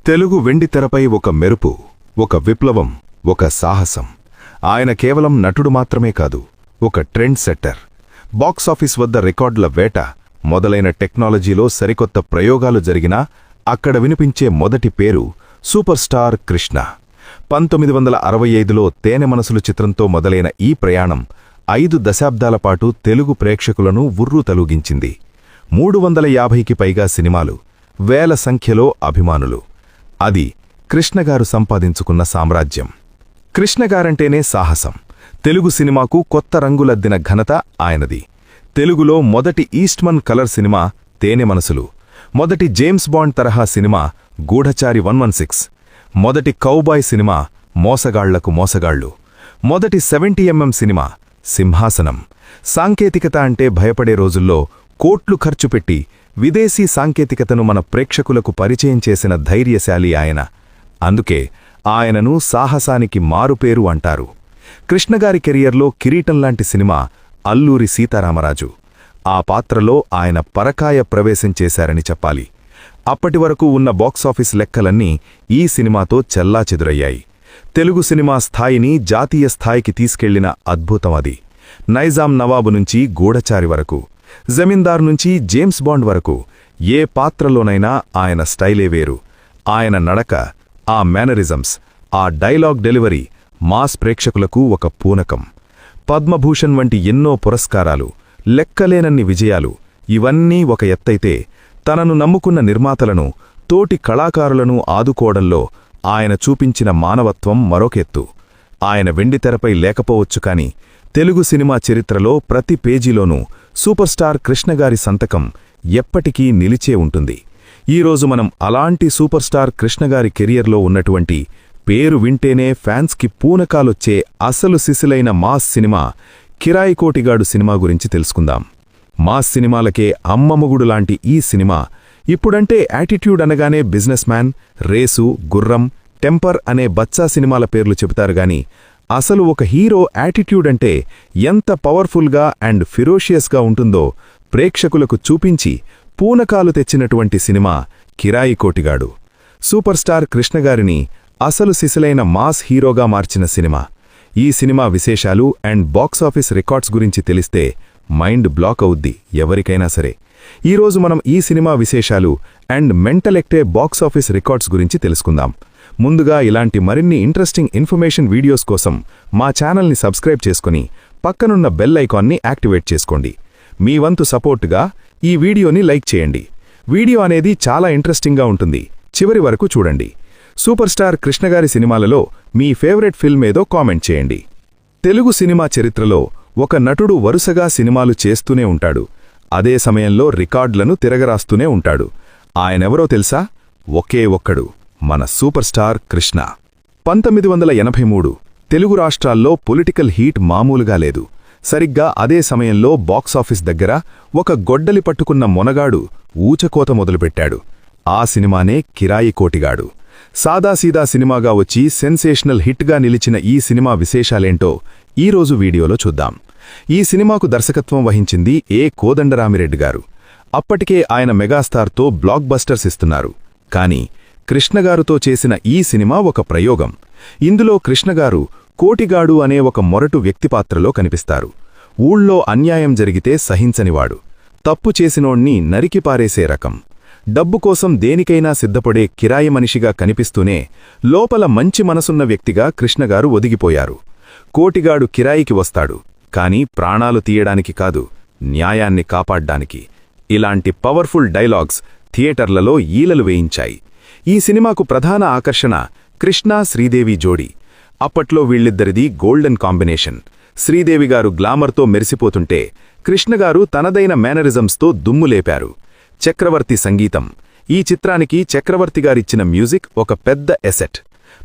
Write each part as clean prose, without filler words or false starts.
తెలుగు వెండితెరపై ఒక మెరుపు, ఒక విప్లవం, ఒక సాహసం. ఆయన కేవలం నటుడు మాత్రమే కాదు, ఒక ట్రెండ్ సెట్టర్. బాక్సాఫీస్ వద్ద రికార్డుల వేట మొదలైన టెక్నాలజీలో సరికొత్త ప్రయోగాలు జరిగినా అక్కడ వినిపించే మొదటి పేరు సూపర్ స్టార్ కృష్ణ. 1965లో తేనె మనసులు చిత్రంతో మొదలైన ఈ ప్రయాణం 5 దశాబ్దాల పాటు తెలుగు ప్రేక్షకులను ఉర్రూ తలూగించింది. 350కి పైగా సినిమాలు, వేల సంఖ్యలో అభిమానులు. అది కృష్ణగారు సంపాదించుకున్న సామ్రాజ్యం. కృష్ణగారంటేనే సాహసం. తెలుగు సినిమాకు కొత్త రంగులద్దిన ఘనత ఆయనది. తెలుగులో మొదటి ఈస్ట్మన్ కలర్ సినిమా తేనె మనసులు, మొదటి జేమ్స్ బాండ్ తరహా సినిమా గూఢచారి 116, మొదటి కౌబాయ్ సినిమా మోసగాళ్లకు మోసగాళ్లు, మొదటి 70mm సినిమా సింహాసనం. సాంకేతికత అంటే భయపడే రోజుల్లో కోట్లు ఖర్చు పెట్టి విదేశీ సాంకేతికతను మన ప్రేక్షకులకు పరిచయం చేసిన ధైర్యశాలి ఆయన. అందుకే ఆయనను సాహసానికి మారుపేరు అంటారు. కృష్ణగారి కెరియర్లో కిరీటంలాంటి సినిమా అల్లూరి సీతారామరాజు. ఆ పాత్రలో ఆయన పరకాయ ప్రవేశం చేశారని చెప్పాలి. అప్పటివరకు ఉన్న బాక్సాఫీస్ లెక్కలన్నీ ఈ సినిమాతో చెల్లాచెదురయ్యాయి. తెలుగు సినిమా స్థాయిని జాతీయ స్థాయికి తీసుకెళ్లిన అద్భుతం అది. నైజాం నవాబు నుంచి గూఢచారి వరకు, జమీందార్ నుంచి జేమ్స్ బాండ్ వరకు ఏ పాత్రలోనైనా ఆయన స్టైలే వేరు. ఆయన నడక, ఆ మేనరిజమ్స్, ఆ డైలాగ్ డెలివరీ మాస్ ప్రేక్షకులకు ఒక పూనకం. పద్మభూషణ్ వంటి ఎన్నో పురస్కారాలు, లెక్కలేనన్ని విజయాలు, ఇవన్నీ ఒక ఎత్తైతే తనను నమ్ముకున్న నిర్మాతలను, తోటి కళాకారులను ఆదుకోవడంలో ఆయన చూపించిన మానవత్వం మరొకెత్తు. ఆయన వెండితెరపై లేకపోవచ్చు కాని తెలుగు సినిమా చరిత్రలో ప్రతి పేజీలోనూ సూపర్ స్టార్ కృష్ణగారి సంతకం ఎప్పటికీ నిలిచే ఉంటుంది. ఈరోజు మనం అలాంటి సూపర్ స్టార్ కృష్ణగారి కెరియర్లో ఉన్నటువంటి, పేరు వింటేనే ఫ్యాన్స్కి పూనకాలొచ్చే అసలు సిసిలైన మాస్ సినిమా కిరాయి కోటిగాడు సినిమా గురించి తెలుసుకుందాం. మాస్ సినిమాలకే అమ్మమ్మగుడులాంటి ఈ సినిమా ఇప్పుడంటే యాటిట్యూడ్ అనగానే బిజినెస్ మ్యాన్, రేసు, గుర్రం, టెంపర్ అనే బచ్చా సినిమాల పేర్లు చెబుతారుగాని అసలు ఒక హీరో యాటిట్యూడ్ అంటే ఎంత పవర్ఫుల్గా అండ్ ఫిరోషియస్గా ఉంటుందో ప్రేక్షకులకు చూపించి పూనకాలు తెచ్చినటువంటి సినిమా కిరాయి కోటిగాడు. సూపర్ స్టార్ కృష్ణగారిని అసలు సిసలైన మాస్ హీరోగా మార్చిన సినిమా. ఈ సినిమా విశేషాలు అండ్ బాక్సాఫీస్ రికార్డ్స్ గురించి తెలిస్తే మైండ్ బ్లాక్ అవుద్ది ఎవరికైనా సరే. ఈరోజు మనం ఈ సినిమా విశేషాలు అండ్ మెంటల్ ఎక్టే బాక్సాఫీస్ రికార్డ్స్ గురించి తెలుసుకుందాం. ముందుగా ఇలాంటి మరిన్ని ఇంట్రెస్టింగ్ ఇన్ఫర్మేషన్ వీడియోస్ కోసం మా ఛానల్ని సబ్స్క్రైబ్ చేసుకుని పక్కనున్న బెల్ ఐకాన్ని యాక్టివేట్ చేసుకోండి. మీ వంతు సపోర్టుగా ఈ వీడియోని లైక్ చేయండి. వీడియో అనేది చాలా ఇంట్రెస్టింగ్గా ఉంటుంది, చివరి వరకు చూడండి. సూపర్ స్టార్ కృష్ణగారి సినిమాలలో మీ ఫేవరెట్ ఫిల్మ్ ఏదో కామెంట్ చేయండి. తెలుగు సినిమా చరిత్రలో ఒక నటుడు వరుసగా సినిమాలు చేస్తూనే ఉంటాడు. అదే సమయంలో రికార్డులను తిరగరాస్తూనే ఉంటాడు. ఆయనెవరో తెలుసా? ఒకే ఒక్కడు, మన సూపర్ స్టార్ కృష్ణ. 1983 తెలుగు రాష్ట్రాల్లో పొలిటికల్ హీట్ మామూలుగా లేదు. సరిగ్గా అదే సమయంలో బాక్సాఫీస్ దగ్గర ఒక గొడ్డలి పట్టుకున్న మొనగాడు ఊచకోత మొదలుపెట్టాడు. ఆ సినిమానే కిరాయి కోటిగాడు. సాదాసీదా సినిమాగా వచ్చి సెన్సేషనల్ హిట్గా నిలిచిన ఈ సినిమా విశేషాలేంటో ఈరోజు వీడియోలో చూద్దాం. ఈ సినిమాకు దర్శకత్వం వహించింది కోదండరామిరెడ్డి గారు. అప్పటికే ఆయన మెగాస్టార్తో బ్లాక్ బస్టర్స్ ఇస్తున్నారు. కానీ కృష్ణగారుతో చేసిన ఈ సినిమా ఒక ప్రయోగం. ఇందులో కృష్ణగారు కోటిగాడు అనే ఒక మొరటు వ్యక్తిపాత్రలో కనిపిస్తారు. ఊళ్ళో అన్యాయం జరిగితే సహించనివాడు, తప్పు చేసినోణ్ణి నరికిపారేసే రకం. డబ్బు కోసం దేనికైనా సిద్ధపడే కిరాయి మనిషిగా కనిపిస్తూనే లోపల మంచి మనసున్న వ్యక్తిగా కృష్ణగారు ఒదిగిపోయారు. కోటిగాడు కిరాయికి వస్తాడు, కాని ప్రాణాలు తీయడానికి కాదు, న్యాయాన్ని కాపాడ్డానికి. ఇలాంటి పవర్ఫుల్ డైలాగ్స్ థియేటర్లలో ఈలలు వేయించాయి. ఈ సినిమాకు ప్రధాన ఆకర్షణ కృష్ణ శ్రీదేవి జోడీ. అప్పట్లో వీళ్ళిద్దరిది గోల్డెన్ కాంబినేషన్. శ్రీదేవిగారు గ్లామర్తో మెరిసిపోతుంటే కృష్ణగారు తనదైన మేనరిజమ్స్తో దుమ్ములేపారు. చక్రవర్తి సంగీతం. ఈ చిత్రానికి చక్రవర్తిగారిచ్చిన మ్యూజిక్ ఒక పెద్ద ఎసెట్.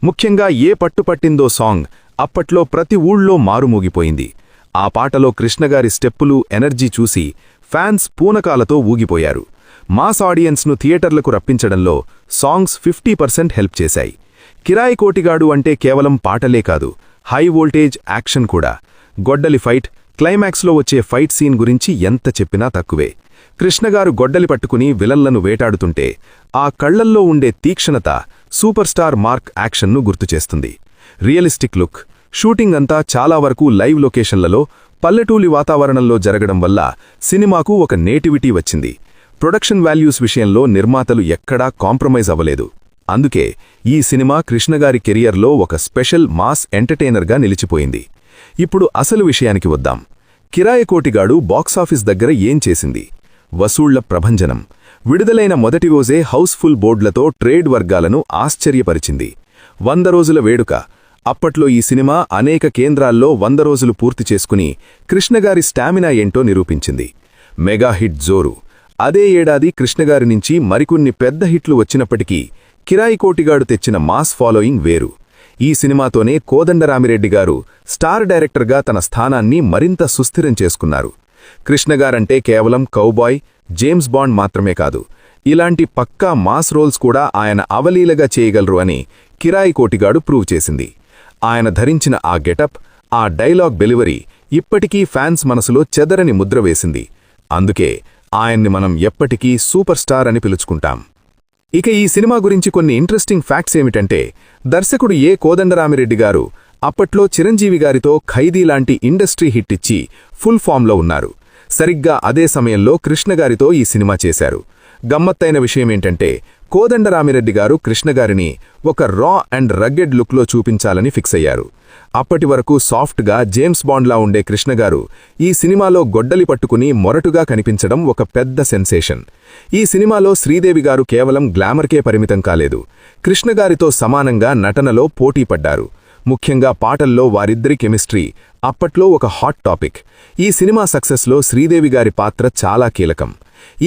ముఖ్యంగా ఏ పట్టుపట్టిందో సాంగ్ అప్పట్లో ప్రతి ఊళ్ళో మారుమూగిపోయింది. ఆ పాటలో కృష్ణగారి స్టెప్పులు, ఎనర్జీ చూసి ఫ్యాన్స్ పూనకాలతో ఊగిపోయారు. మాస్ ఆడియన్స్ను థియేటర్లకు రప్పించడంలో సాంగ్స్ 50% హెల్ప్ చేశాయి. కిరాయి కోటిగాడు అంటే కేవలం పాటలే కాదు, హై వోల్టేజ్ యాక్షన్ కూడా. గొడ్డలి ఫైట్, క్లైమాక్స్లో వచ్చే ఫైట్ సీన్ గురించి ఎంత చెప్పినా తక్కువే. కృష్ణగారు గొడ్డలి పట్టుకుని విలన్లను వేటాడుతుంటే ఆ కళ్లల్లో ఉండే తీక్షణత సూపర్ స్టార్ మార్క్ యాక్షన్ను గుర్తుచేస్తుంది. రియలిస్టిక్ లుక్, షూటింగ్ అంతా చాలా వరకు లైవ్ లొకేషన్లలో, పల్లెటూలి వాతావరణంలో జరగడం వల్ల సినిమాకు ఒక నేటివిటీ వచ్చింది. ప్రొడక్షన్ వాల్యూస్ విషయంలో నిర్మాతలు ఎక్కడా కాంప్రమైజ్ అవ్వలేదు. అందుకే ఈ సినిమా కృష్ణగారి కెరియర్లో ఒక స్పెషల్ మాస్ ఎంటర్టైనర్గా నిలిచిపోయింది. ఇప్పుడు అసలు విషయానికి వద్దాం. కిరాయకోటిగాడు బాక్సాఫీస్ దగ్గర ఏం చేసింది? వసూళ్ల ప్రభంజనం. విడుదలైన మొదటి రోజే హౌస్ఫుల్ బోర్డులతో ట్రేడ్ వర్గాలను ఆశ్చర్యపరిచింది. 100 రోజుల వేడుక. అప్పట్లో ఈ సినిమా అనేక కేంద్రాల్లో 100 రోజులు పూర్తి చేసుకుని కృష్ణగారి స్టామినా ఏంటో నిరూపించింది. మెగా హిట్ జోరు. అదే ఏడాది కృష్ణగారి నుంచి మరికొన్ని పెద్ద హిట్లు వచ్చినప్పటికీ కిరాయికోటిగాడు తెచ్చిన మాస్ ఫాలోయింగ్ వేరు. ఈ సినిమాతోనే కోదండరామిరెడ్డి గారు స్టార్ డైరెక్టర్గా తన స్థానాన్ని మరింత సుస్థిరం చేసుకున్నారు. కృష్ణగారంటే కేవలం కౌబాయ్, జేమ్స్ బాండ్ మాత్రమే కాదు, ఇలాంటి పక్కా మాస్ రోల్స్ కూడా ఆయన అవలీలగా చేయగలరు అని కిరాయికోటిగాడు ప్రూవ్ చేసింది. ఆయన ధరించిన ఆ గెటప్, ఆ డైలాగ్ డెలివరీ ఇప్పటికీ ఫ్యాన్స్ మనసులో చెదరని ముద్ర వేసింది. అందుకే ఆయన్ని మనం ఎప్పటికీ సూపర్ స్టార్ అని పిలుచుకుంటాం. ఇక ఈ సినిమా గురించి కొన్ని ఇంట్రెస్టింగ్ ఫ్యాక్ట్స్ ఏమిటంటే, దర్శకుడు కోదండరామిరెడ్డి గారు అప్పట్లో చిరంజీవి గారితో ఖైదీ లాంటి ఇండస్ట్రీ హిట్ ఇచ్చి ఫుల్ ఫామ్లో ఉన్నారు. సరిగ్గా అదే సమయంలో కృష్ణగారితో ఈ సినిమా చేశారు. గమ్మత్తైన విషయమేంటంటే, కోదండరామిరెడ్డి గారు కృష్ణగారిని ఒక రా అండ్ రగ్గెడ్ లుక్లో చూపించాలని ఫిక్స్ అయ్యారు. అప్పటి వరకు సాఫ్ట్గా జేమ్స్ బాండ్లా ఉండే కృష్ణగారు ఈ సినిమాలో గొడ్డలి పట్టుకుని మొరటుగా కనిపించడం ఒక పెద్ద సెన్సేషన్. ఈ సినిమాలో శ్రీదేవి గారు కేవలం గ్లామర్కే పరిమితం కాలేదు, కృష్ణగారితో సమానంగా నటనలో పోటీపడ్డారు. ముఖ్యంగా పాటల్లో వారిద్దరి కెమిస్ట్రీ అప్పట్లో ఒక హాట్ టాపిక్. ఈ సినిమా సక్సెస్లో శ్రీదేవి గారి పాత్ర చాలా కీలకం.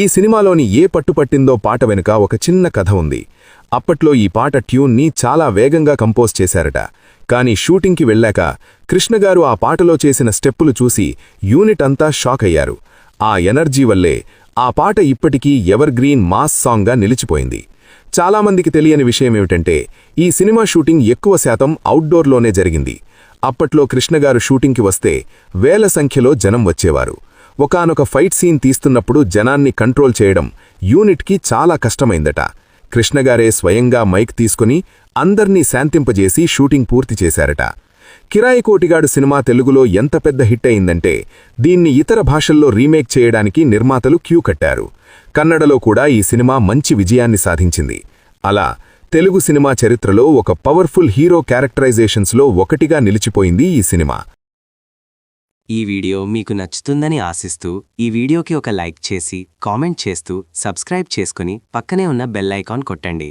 ఈ సినిమాలోని ఏ పట్టుపట్టిందో పాట వెనుక ఒక చిన్న కథ ఉంది. అప్పట్లో ఈ పాట ట్యూన్ని చాలా వేగంగా కంపోజ్ చేశారట. కానీ షూటింగ్కి వెళ్ళాక కృష్ణగారు ఆ పాటలో చేసిన స్టెప్పులు చూసి యూనిట్ అంతా షాక్ అయ్యారు. ఆ ఎనర్జీ వల్లే ఆ పాట ఇప్పటికీ ఎవర్ గ్రీన్ మాస్ సాంగ్గా నిలిచిపోయింది. చాలామందికి తెలియని విషయమేమిటంటే, ఈ సినిమా షూటింగ్ ఎక్కువ శాతం అవుట్డోర్లోనే జరిగింది. అప్పట్లో కృష్ణగారు షూటింగ్కి వస్తే వేల సంఖ్యలో జనం వచ్చేవారు. ఒకానొక ఫైట్ సీన్ తీస్తున్నప్పుడు జనాన్ని కంట్రోల్ చేయడం యూనిట్కి చాలా కష్టమైందట. కృష్ణగారే స్వయంగా మైక్ తీసుకుని అందర్నీ శాంతింపజేసి షూటింగ్ పూర్తి చేశారట. కిరాయికోటిగాడు సినిమా తెలుగులో ఎంత పెద్ద హిట్ అయిందంటే, దీన్ని ఇతర భాషల్లో రీమేక్ చేయడానికి నిర్మాతలు క్యూ కట్టారు. కన్నడలో కూడా ఈ సినిమా మంచి విజయాన్ని సాధించింది. అలా తెలుగు సినిమా చరిత్రలో ఒక పవర్ఫుల్ హీరో క్యారెక్టరైజేషన్స్లో ఒకటిగా నిలిచిపోయింది ఈ సినిమా. ఈ వీడియో మీకు నచ్చుతుందని ఆశిస్తూ ఈ వీడియోకి ఒక లైక్ చేసి కామెంట్ చేస్తూ సబ్స్క్రైబ్ చేసుకుని పక్కనే ఉన్న బెల్ ఐకాన్ కొట్టండి.